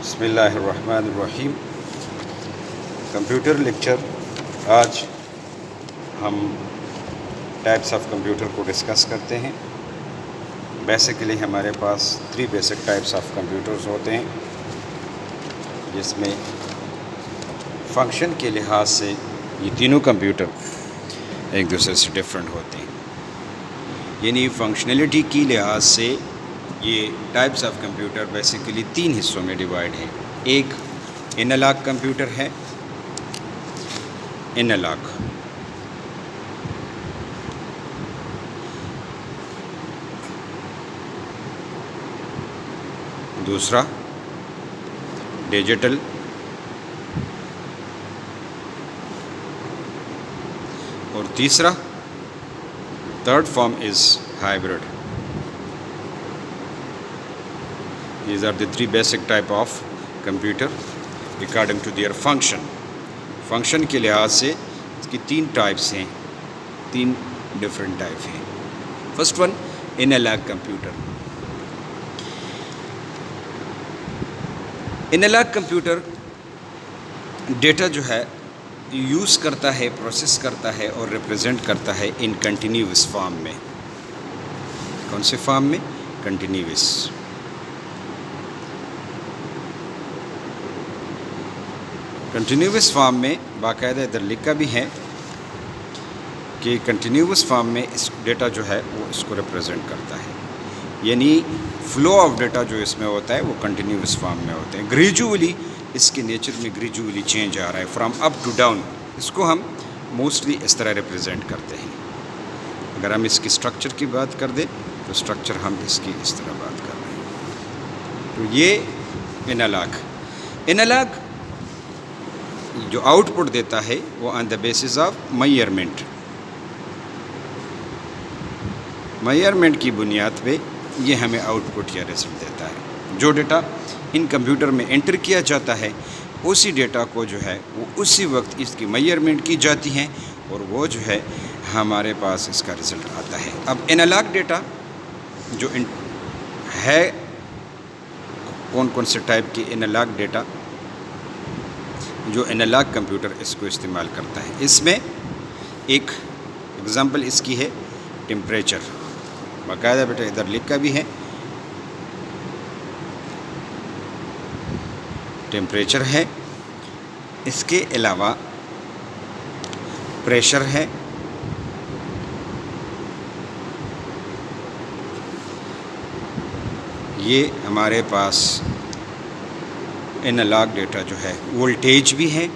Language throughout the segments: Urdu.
بسم اللہ الرحمن الرحیم. Computer lecture. آج ہم ٹائپس آف کمپیوٹر کو ڈسکس کرتے ہیں. بیسیکلی ہمارے پاس 3 بیسک ٹائپس آف کمپیوٹرز ہوتے ہیں، جس میں فنکشن کے لحاظ سے یہ تینوں کمپیوٹر ایک دوسرے سے ڈفرینٹ ہوتے ہیں. یعنی فنکشنلٹی کی لحاظ سے یہ ٹائپس آف کمپیوٹر بیسیکلی 3 حصوں میں ڈیوائڈ ہیں. ایک انالاگ کمپیوٹر ہے، انالاگ. دوسرا ڈیجیٹل. اور تیسرا third form is hybrid. These are the 3 basic type of computer according to their function. Function کے لحاظ سے اس کی 3 ٹائپس ہیں، 3 ڈفرینٹ ٹائپ ہیں. First one analogue computer. Analogue computer data جو ہے یوز کرتا ہے، پروسیس کرتا ہے اور ریپرزینٹ کرتا ہے ان کنٹینیوس فارم میں. کون سے فارم میں؟ کنٹینیوس. کنٹینیوس فارم میں باقاعدہ ادھر لکھا بھی ہے کہ کنٹینیوس فارم میں اس ڈیٹا جو ہے وہ اس کو ریپرزینٹ کرتا ہے. یعنی فلو آف ڈیٹا جو اس میں ہوتا ہے وہ کنٹینیوس فارم میں ہوتے ہیں. گریجولی اس کے نیچر میں گریجولی چینج آ رہا ہے فرام اپ ٹو ڈاؤن. اس کو ہم موسٹلی اس طرح ریپرزینٹ کرتے ہیں. اگر ہم اس کی اسٹرکچر کی بات کر دیں تو اسٹرکچر ہم اس کی اس طرح بات کر رہے ہیں. تو یہ انالاگ جو آؤٹ پٹ دیتا ہے وہ آن دا بیسس آف میئرمنٹ کی بنیاد پہ یہ ہمیں آؤٹ پٹ یا رزلٹ دیتا ہے. جو ڈیٹا ان کمپیوٹر میں انٹر کیا جاتا ہے اسی ڈیٹا کو جو ہے وہ اسی وقت اس کی میئرمنٹ کی جاتی ہیں اور وہ جو ہے ہمارے پاس اس کا رزلٹ آتا ہے. اب انالاگ ڈیٹا جو ہے کون کون سے ٹائپ کی انالاگ ڈیٹا جو انالاگ کمپیوٹر اس کو استعمال کرتا ہے. اس میں ایک اگزامپل اس کی ہے ٹیمپریچر. باقاعدہ بیٹا ادھر لکھا بھی ہے ٹیمپریچر ہے. اس کے علاوہ پریشر ہے، یہ ہمارے پاس انالاگ ڈیٹا جو ہے. وولٹیج بھی ہے.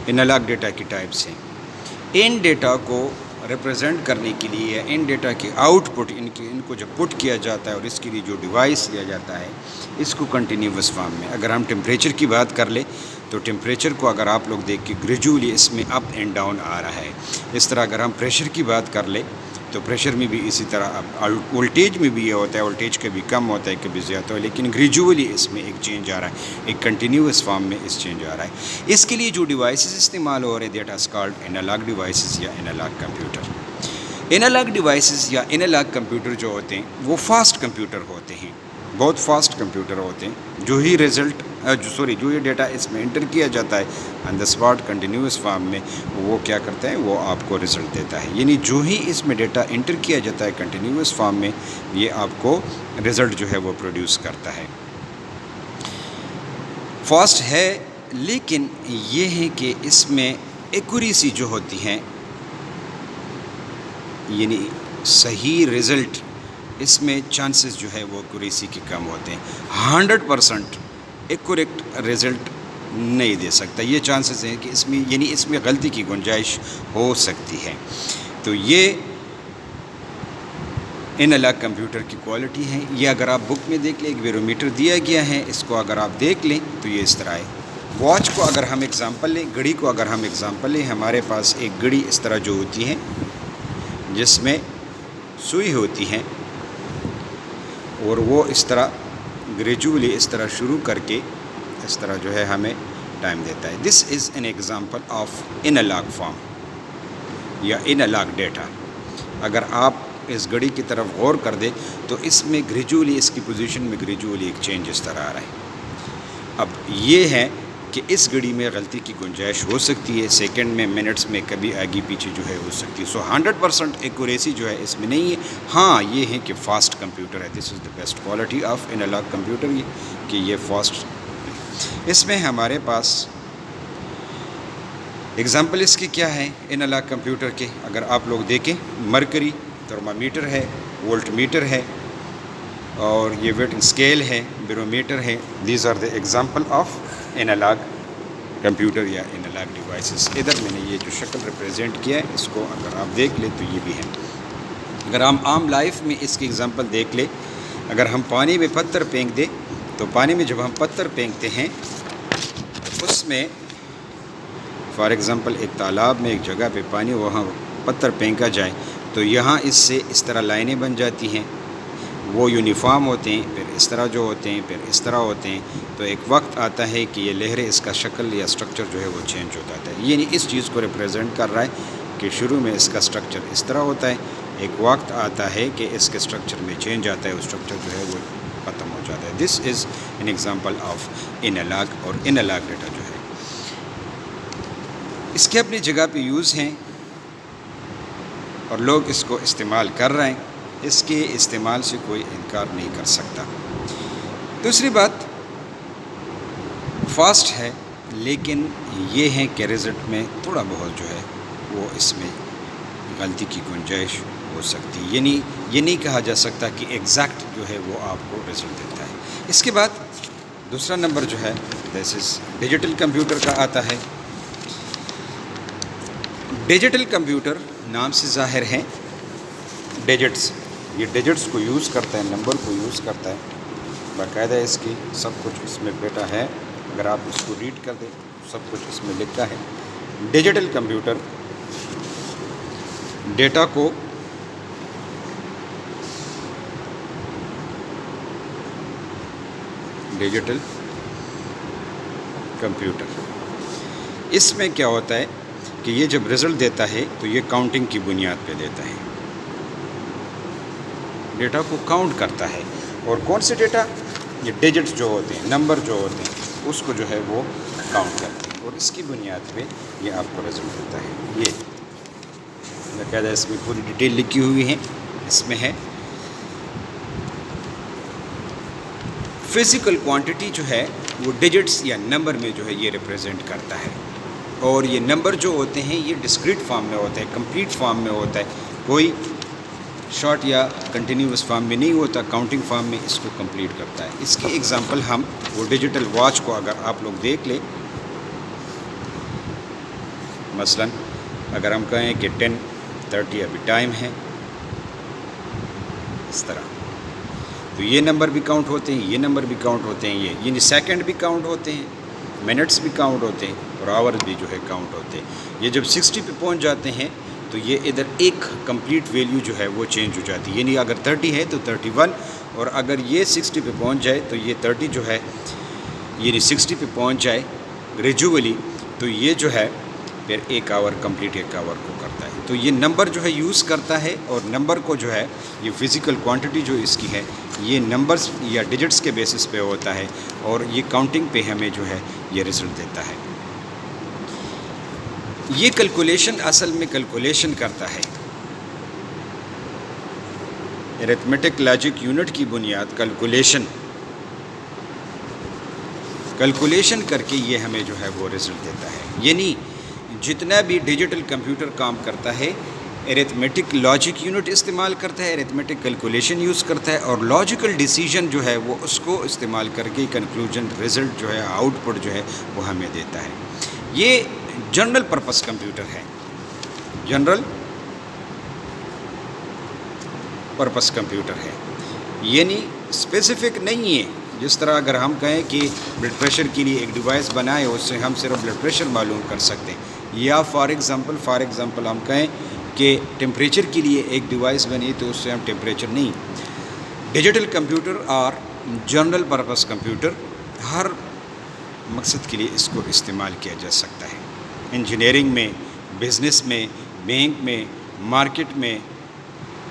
انالاگ ڈیٹا کی ٹائپس ہیں. ان ڈیٹا کو ریپرزینٹ کرنے کے لیے ان ڈیٹا کے آؤٹ پٹ ان کو جب پٹ کیا جاتا ہے اور اس کے لیے جو ڈیوائس لیا جاتا ہے اس کو کنٹینیوس فارم میں. اگر ہم ٹیمپریچر کی بات کر لیں تو ٹیمپریچر کو اگر آپ لوگ دیکھ کے گریجولی اس میں اپ اینڈ ڈاؤن آ رہا ہے. اس طرح اگر ہم پریشر کی بات کر لیں تو پریشر میں بھی اسی طرح. وولٹیج میں بھی یہ ہوتا ہے، وولٹیج کبھی کم ہوتا ہے کبھی زیادہ، لیکن گریجولی اس میں ایک چینج آ رہا ہے، ایک کنٹینیوس فارم میں اس چینج آ رہا ہے. اس کے لیے جو ڈیوائسز استعمال ہو رہے ہیں that is called analogue devices یا انالاگ کمپیوٹر. انالاگ ڈیوائسز یا انالاگ کمپیوٹر جو ہوتے ہیں وہ فاسٹ کمپیوٹر ہوتے ہیں، بہت فاسٹ کمپیوٹر ہوتے ہیں. جو یہ ڈیٹا اس میں انٹر کیا جاتا ہے آن دا اسپاٹ کنٹینیوس فارم میں وہ کیا کرتا ہے، وہ آپ کو رزلٹ دیتا ہے. یعنی جو ہی اس میں ڈیٹا انٹر کیا جاتا ہے کنٹینیوس فارم میں یہ آپ کو رزلٹ جو ہے وہ پروڈیوس کرتا ہے. فاسٹ ہے لیکن یہ ہے کہ اس میں ایکوریسی جو ہوتی ہیں یعنی صحیح رزلٹ اس میں چانسز جو ہے وہ ایکوریسی کے کم ہوتے ہیں. 100% ایکوریکٹ رزلٹ نہیں دے سکتا. یہ چانسز ہیں کہ اس میں غلطی کی گنجائش ہو سکتی ہے. تو یہ انالاگ کمپیوٹر کی کوالٹی ہے. یہ اگر آپ بک میں دیکھ لیں ایک بیرومیٹر دیا گیا ہے، اس کو اگر آپ دیکھ لیں تو یہ اس طرح ہے. واچ کو اگر ہم ایگزامپل لیں، گھڑی کو اگر ہم ایگزامپل لیں، ہمارے پاس ایک گھڑی اس طرح جو ہوتی ہے جس میں سوئی ہوتی ہے اور وہ اس طرح گریجولی اس طرح شروع کر کے اس طرح جو ہے ہمیں ٹائم دیتا ہے. This is an example of analogue form یا انالاگ ڈیٹا. اگر آپ اس گھڑی کی طرف غور کر دے تو اس میں گریجولی اس کی پوزیشن میں گریجولی ایک چینج اس طرح آ رہا ہے۔ اب یہ ہے کہ اس گھڑی میں غلطی کی گنجائش ہو سکتی ہے، سیکنڈ میں منٹس میں کبھی آگے پیچھے جو ہے ہو سکتی ہے، سو 100% ایکوریسی جو ہے اس میں نہیں ہے۔ ہاں یہ ہے کہ فاسٹ کمپیوٹر ہے، this is the best quality of analogue computer, یہ کہ یہ فاسٹ۔ اس میں ہمارے پاس ایگزامپل اس کی کیا ہے انالاگ کمپیوٹر کے، اگر آپ لوگ دیکھیں مرکری تھرمامیٹر ہے، وولٹ میٹر ہے، اور یہ ویٹنگ اسکیل ہے، بیرومیٹر ہے، these are the example of analogue computer یا انالاگ ڈیوائسز۔ ادھر میں نے یہ جو شکل ریپرزینٹ کیا ہے اس کو اگر آپ دیکھ لیں تو یہ بھی ہے۔ اگر ہم عام لائف میں اس کی ایگزامپل دیکھ لیں، اگر ہم پانی میں پتھر پھینک دیں تو پانی میں جب ہم پتھر پھینکتے ہیں اس میں فار ایگزامپل ایک تالاب میں ایک جگہ پہ پانی وہاں پتھر پھینکا جائے تو یہاں اس سے اس طرح لائنیں بن جاتی ہیں، وہ یونیفارم ہوتے ہیں، پھر اس طرح جو ہوتے ہیں، پھر اس طرح ہوتے ہیں، تو ایک وقت آتا ہے کہ یہ لہریں اس کا شکل یا سٹرکچر جو ہے وہ چینج ہو جاتا ہے۔ یعنی اس چیز کو ریپرزینٹ کر رہا ہے کہ شروع میں اس کا سٹرکچر اس طرح ہوتا ہے، ایک وقت آتا ہے کہ اس کے سٹرکچر میں چینج آتا ہے، وہ سٹرکچر جو ہے وہ ختم ہو جاتا ہے۔ This is an example of analog, اور انالاگ ڈیٹا جو ہے اس کے اپنی جگہ پہ یوز ہیں اور لوگ اس کو استعمال کر رہے ہیں، اس کے استعمال سے کوئی انکار نہیں کر سکتا۔ دوسری بات فاسٹ ہے، لیکن یہ ہے کہ رزلٹ میں تھوڑا بہت جو ہے وہ اس میں غلطی کی گنجائش ہو سکتی ہے، یعنی یہ نہیں کہا جا سکتا کہ ایگزیکٹ جو ہے وہ آپ کو رزلٹ دیتا ہے۔ اس کے بعد دوسرا نمبر جو ہے دس از ڈیجیٹل کمپیوٹر کا آتا ہے۔ ڈیجیٹل کمپیوٹر نام سے ظاہر ہے ڈیجٹس، یہ ڈیجٹس کو یوز کرتا ہے، نمبر کو یوز کرتا ہے، باقاعدہ اس کی سب کچھ اس میں بیٹا ہے، اگر آپ اس کو ریڈ کر دیں سب کچھ اس میں لکھا ہے۔ ڈیجیٹل کمپیوٹر ڈیٹا کو ڈیجیٹل کمپیوٹر اس میں کیا ہوتا ہے کہ یہ جب رزلٹ دیتا ہے تو یہ کاؤنٹنگ کی بنیاد پہ دیتا ہے، ڈیٹا کو کاؤنٹ کرتا ہے، اور کون سے ڈیٹا؟ یہ ڈیجٹس جو ہوتے ہیں، نمبر جو ہوتے ہیں اس کو جو ہے وہ کاؤنٹ کرتے ہیں، اور اس کی بنیاد پہ یہ آپ کو رزلٹ دیتا ہے۔ یہ باقاعدہ اس میں پوری ڈیٹیل لکھی ہوئی ہے، اس میں ہے فزیکل کوانٹٹی جو ہے وہ ڈیجٹس یا نمبر میں جو ہے یہ ریپرزینٹ کرتا ہے، اور یہ نمبر جو ہوتے ہیں یہ ڈسکریٹ فارم میں ہوتا ہے، کمپلیٹ فارم میں ہوتا ہے، کوئی شارٹ یا کنٹینیوس فارم میں نہیں ہوتا، کاؤنٹنگ فارم میں اس کو کمپلیٹ کرتا ہے۔ اس کی ایگزامپل ہم وہ ڈیجیٹل واچ کو اگر آپ لوگ دیکھ لیں، مثلا اگر ہم کہیں کہ 10:30 ابھی ٹائم ہے اس طرح، تو یہ نمبر بھی کاؤنٹ ہوتے ہیں، یہ نمبر بھی کاؤنٹ ہوتے ہیں، یہ یعنی سیکنڈ بھی کاؤنٹ ہوتے ہیں، منٹس بھی کاؤنٹ ہوتے ہیں، اور آور بھی جو ہے کاؤنٹ ہوتے ہیں۔ یہ جب 60 پہ پہنچ جاتے ہیں تو یہ ادھر ایک کمپلیٹ ویلیو جو ہے وہ چینج ہو جاتی ہے، یعنی اگر 30 ہے تو 31، اور اگر یہ 60 پہ پہنچ جائے تو یہ 30 جو ہے یعنی 60 پہ پہنچ جائے گریجولی تو یہ جو ہے پھر ایک آور کمپلیٹ ایک آور کو کرتا ہے۔ تو یہ نمبر جو ہے یوز کرتا ہے، اور نمبر کو جو ہے یہ فزیکل کوانٹٹی جو اس کی ہے یہ نمبرز یا ڈیجٹس کے بیسس پہ ہوتا ہے، اور یہ کاؤنٹنگ پہ ہمیں جو ہے یہ رزلٹ دیتا ہے۔ یہ کیلکولیشن اصل میں کیلکولیشن کرتا ہے، ارتھمیٹک لاجک یونٹ کی بنیاد کیلکولیشن کر کے یہ ہمیں جو ہے وہ رزلٹ دیتا ہے۔ یعنی جتنا بھی ڈیجیٹل کمپیوٹر کام کرتا ہے ارتھمیٹک لاجک یونٹ استعمال کرتا ہے، ارتھمیٹک کیلکولیشن یوز کرتا ہے، اور لاجیکل ڈیسیجن جو ہے وہ اس کو استعمال کر کے کنکلوژن رزلٹ جو ہے آؤٹ پٹ جو ہے وہ ہمیں دیتا ہے۔ یہ جنرل پرپس کمپیوٹر ہے، جنرل پرپس کمپیوٹر ہے، یعنی اسپیسیفک نہیں ہے۔ جس طرح اگر ہم کہیں کہ بلڈ پریشر کے لیے ایک ڈیوائس بنائے اس سے ہم صرف بلڈ پریشر معلوم کر سکتے ہیں، یا فار ایگزامپل ہم کہیں کہ ٹیمپریچر کے لیے ایک ڈیوائس بنی تو اس سے ہم ٹیمپریچر نہیں۔ ڈیجیٹل کمپیوٹر اور جنرل پرپس کمپیوٹر ہر مقصد کے لیے اس کو استعمال کیا جا سکتا ہے، انجینئرنگ میں، بزنس میں، بینک میں، مارکیٹ میں،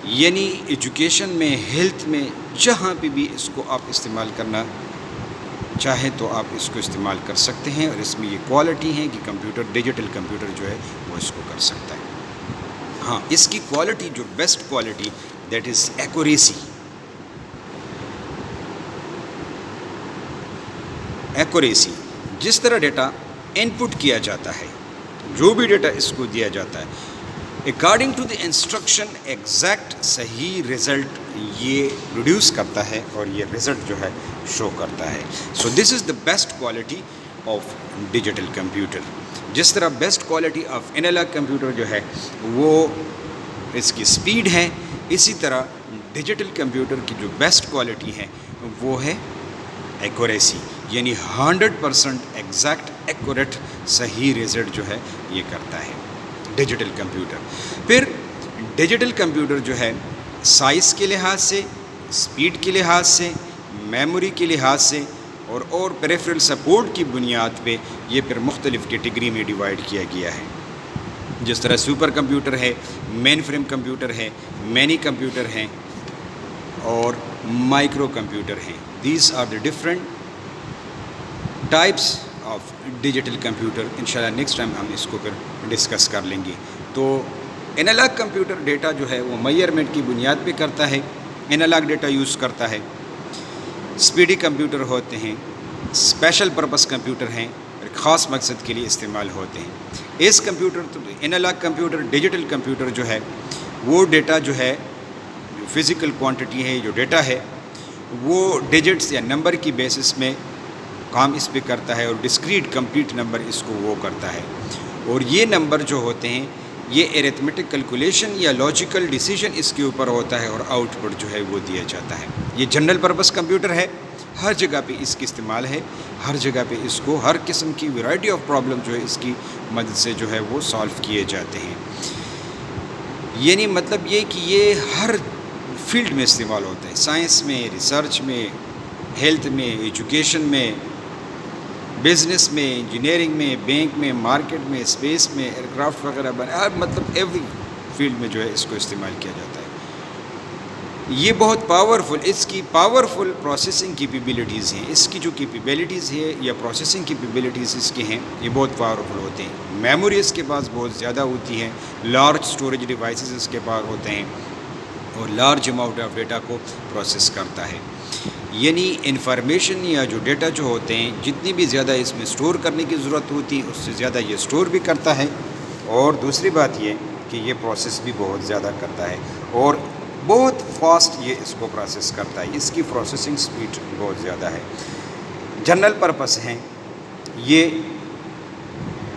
یعنی ایجوکیشن میں، ہیلتھ میں، جہاں پہ بھی اس کو آپ استعمال کرنا چاہیں تو آپ اس کو استعمال کر سکتے ہیں، اور اس میں یہ کوالٹی ہے کہ کمپیوٹر، ڈیجیٹل کمپیوٹر جو ہے وہ اس کو کر سکتا ہے۔ ہاں، اس کی کوالٹی جو best quality, that is accuracy. Accuracy, جس طرح ڈیٹا ان پٹ کیا جاتا ہے، جو بھی ڈیٹا اس کو دیا جاتا ہے، according to the instruction exact صحیح رزلٹ یہ پروڈیوس کرتا ہے، اور یہ رزلٹ جو ہے شو کرتا ہے۔ So this is the best quality of digital computer. جس طرح best quality of analogue computer جو ہے وہ اس کی سپیڈ ہے، اسی طرح ڈیجیٹل کمپیوٹر کی جو بیسٹ کوالٹی ہے وہ ہے ایکوریسی، یعنی 100% ایگزیکٹ ایکوریٹ صحیح رزلٹ جو ہے یہ کرتا ہے ڈیجیٹل کمپیوٹر۔ پھر ڈیجیٹل کمپیوٹر جو ہے سائز کے لحاظ سے، سپیڈ کے لحاظ سے، میموری کے لحاظ سے اور پیریفرل سپورٹ کی بنیاد پہ یہ پھر مختلف کیٹیگری میں ڈیوائڈ کیا گیا ہے۔ جس طرح سپر کمپیوٹر ہے، مین فریم کمپیوٹر ہے، مینی کمپیوٹر ہیں، اور مائکرو کمپیوٹر ہیں۔ These are the different types of digital computer. انشاءاللہ نیکسٹ ٹائم ہم اس کو پھر ڈسکس کر لیں گے۔ تو انالاگ کمپیوٹر ڈیٹا جو ہے وہ میئرمنٹ کی بنیاد پہ کرتا ہے، انالاگ ڈیٹا یوز کرتا ہے۔ سپیڈی کمپیوٹر ہوتے ہیں، اسپیشل پرپس کمپیوٹر ہیں، ایک خاص مقصد کے لیے استعمال ہوتے ہیں۔ اس کمپیوٹر تو انالاگ کمپیوٹر، ڈیجیٹل کمپیوٹر جو ہے وہ ڈیٹا جو ہے، جو فزیکل کوانٹٹی ہے، جو ڈیٹا ہے وہ ڈیجٹس یا نمبر کی بیسس میں کام اس پہ کرتا ہے، اور ڈسکریٹ کمپلیٹ نمبر اس کو وہ کرتا ہے۔ اور یہ نمبر جو ہوتے ہیں یہ ایریتمیٹک کیلکولیشن یا لاجیکل ڈیسیجن اس کے اوپر ہوتا ہے، اور آؤٹ پٹ جو ہے وہ دیا جاتا ہے۔ یہ جنرل پرپس کمپیوٹر ہے، ہر جگہ پہ اس کی استعمال ہے، ہر جگہ پہ اس کو ہر قسم کی ویرائٹی آف پرابلم جو ہے اس کی مدد سے جو ہے وہ سالو کیے جاتے ہیں۔ یعنی مطلب یہ کہ یہ ہر فیلڈ میں استعمال ہوتا ہے، سائنس میں، ریسرچ میں، ہیلتھ میں، ایجوکیشن میں، بزنس میں، انجینئرنگ میں، بینک میں، مارکیٹ میں، اسپیس میں، ایئر کرافٹ وغیرہ مطلب ایوری فیلڈ میں جو ہے اس کو استعمال کیا جاتا ہے۔ یہ بہت پاورفل، اس کی پاورفل پروسیسنگ کیپیبلٹیز ہیں، اس کی جو کیپیبلٹیز ہے یا پروسیسنگ کیپیبلٹیز اس کے ہیں یہ بہت پاورفل ہوتے ہیں۔ میموری اس کے پاس بہت زیادہ ہوتی ہے، لارج اسٹوریج ڈیوائسز اس کے پاس ہوتے ہیں، اور لارج اماؤنٹ آف ڈیٹا کو پروسیس کرتا ہے۔ یعنی انفارمیشن یا جو ڈیٹا جو ہوتے ہیں جتنی بھی زیادہ اس میں سٹور کرنے کی ضرورت ہوتی ہے اس سے زیادہ یہ سٹور بھی کرتا ہے، اور دوسری بات یہ کہ یہ پروسیس بھی بہت زیادہ کرتا ہے، اور بہت فاسٹ یہ اس کو پروسیس کرتا ہے، اس کی پروسیسنگ سپیڈ بہت زیادہ ہے۔ جنرل پرپس ہیں یہ،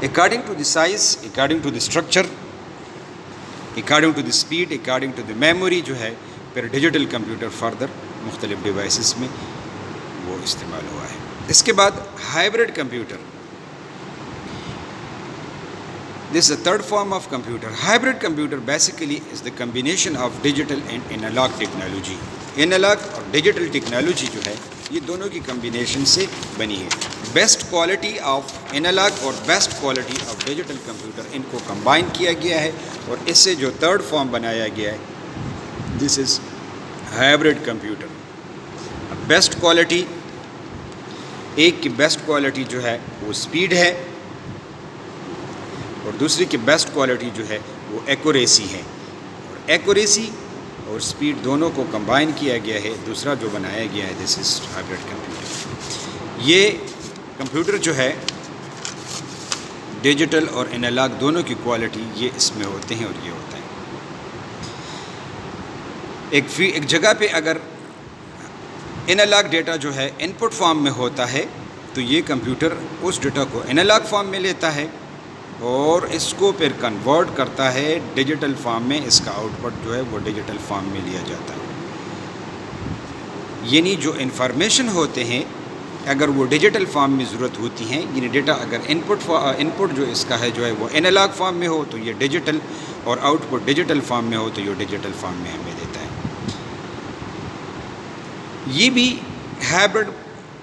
according to the size, according to the structure, according to the speed, according to the memory جو ہے پھر ڈیجیٹل کمپیوٹر فردر مختلف ڈیوائسز میں وہ استعمال ہوا ہے۔ اس کے بعد hybrid computer, this is the third form of computer. Hybrid computer basically is the combination of digital and analog technology. Analog اور digital technology جو ہے یہ دونوں کی کمبینیشن سے بنی ہے۔ بیسٹ کوالٹی آف انالاگ اور best quality of digital computer ان کو کمبائن کیا گیا ہے، اور اس سے جو تھرڈ فارم بنایا گیا ہے this is hybrid computer. Best quality, ایک کی بیسٹ کوالٹی جو ہے وہ سپیڈ ہے، اور دوسری کی بیسٹ کوالٹی جو ہے وہ ایکوریسی ہے، اور ایکوریسی اور سپیڈ دونوں کو کمبائن کیا گیا ہے، دوسرا جو بنایا گیا ہے دس از ہائبرڈ کمپیوٹر۔ یہ کمپیوٹر جو ہے ڈیجیٹل اور انالاگ دونوں کی کوالٹی یہ اس میں ہوتے ہیں، اور یہ ہوتا ہے ایک جگہ پہ اگر انالاگ ڈیٹا جو ہے ان پٹ فارم میں ہوتا ہے تو یہ کمپیوٹر اس ڈیٹا کو انالاگ فارم میں لیتا ہے اور اس کو پھر کنورٹ کرتا ہے ڈیجیٹل فارم میں، اس کا آؤٹ پٹ جو ہے وہ ڈیجیٹل فارم میں لیا جاتا ہے۔ یعنی جو انفارمیشن ہوتے ہیں اگر وہ ڈیجیٹل فارم میں ضرورت ہوتی ہیں، یعنی ڈیٹا اگر ان پٹ جو اس کا ہے جو ہے وہ انالاگ فارم میں ہو تو یہ ڈیجیٹل، اور آؤٹ پٹ ڈیجیٹل فارم میں ہو تو یہ ڈیجیٹل فارم میں ہمیں دیتا ہے۔ یہ بھی ہائبرڈ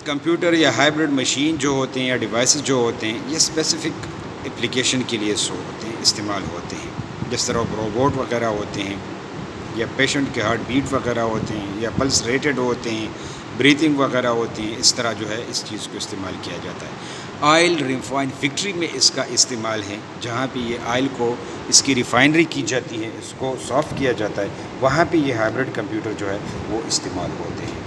کمپیوٹر یا ہائبرڈ مشین جو ہوتے ہیں یا ڈیوائسز جو ہوتے ہیں یہ اسپیسیفک اپلیکیشن کے لیے ہوتے ہیں، استعمال ہوتے ہیں، جس طرح روبوٹ وغیرہ ہوتے ہیں یا پیشنٹ کے ہارٹ بیٹ وغیرہ ہوتے ہیں یا پلس ریٹڈ ہوتے ہیں، بریتھنگ وغیرہ ہوتی ہیں، اس طرح جو ہے اس چیز کو استعمال کیا جاتا ہے۔ آئل ریفائن فیکٹری میں اس کا استعمال ہے، جہاں پہ یہ آئل کو اس کی ریفائنری کی جاتی ہے، اس کو صاف کیا جاتا ہے، وہاں پہ یہ ہائبرڈ کمپیوٹر جو ہے وہ استعمال ہوتے ہیں۔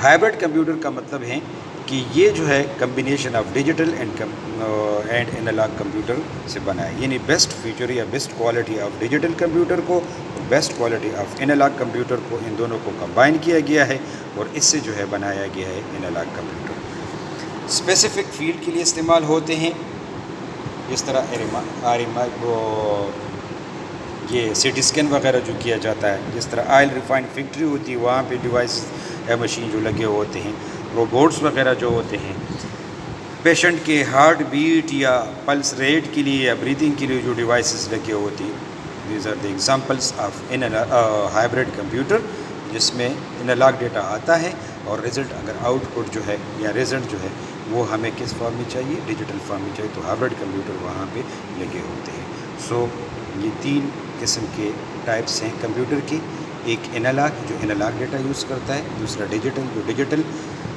ہائبرڈ کمپیوٹر کا مطلب ہے کہ یہ جو ہے combination of digital and analogue computer سے بنا ہے، یعنی بیسٹ فیچر یا best quality of digital computer کو اور best quality of analogue computer کو، ان دونوں کو کمبائن کیا گیا ہے اور اس سے جو ہے بنایا گیا ہے انالاگ کمپیوٹر۔ اسپیسیفک فیلڈ کے لیے استعمال ہوتے ہیں، جس طرح یہ سی ٹی اسکین وغیرہ جو کیا جاتا ہے، جس طرح آئل ریفائن فیکٹری ہوتی ہے وہاں پہ ڈیوائس یا مشین جو لگے ہوتے ہیں، روبوٹس وغیرہ جو ہوتے ہیں، پیشنٹ کے ہارٹ بیٹ یا پلس ریٹ کے لیے یا بریتھنگ کے لیے جو ڈیوائسز لگے ہوتی ہیں، these are the examples of hybrid computer, جس میں انالاگ ڈیٹا آتا ہے اور رزلٹ اگر آؤٹ پٹ جو ہے یا رزلٹ جو ہے وہ ہمیں کس فارم میں چاہیے، ڈیجیٹل فارم میں چاہیے، تو ہائبرڈ کمپیوٹر وہاں پہ لگے ہوتے ہیں۔ یہ 3 قسم کے ٹائپس ہیں کمپیوٹر کی، ایک انالاگ جو انالاگ ڈیٹا یوز کرتا ہے، دوسرا ڈیجیٹل جو ڈیجیٹل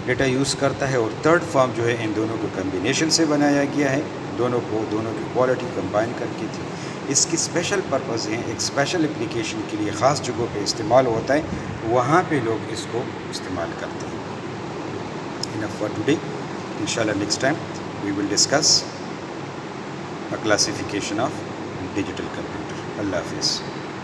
ڈیٹا یوز کرتا ہے، اور تھرڈ فارم جو ہے ان دونوں کو کمبینیشن سے بنایا گیا ہے، دونوں کی کوالٹی کمبائن کر کے تھی۔ اس کی اسپیشل پرپز ہیں، ایک اسپیشل اپلیکیشن کے لیے خاص جگہوں پہ استعمال ہوتا ہے، وہاں پہ لوگ اس کو استعمال کرتے ہیں۔ Enough for today. Inshallah next time we will discuss a classification of digital computer. Allah Hafiz.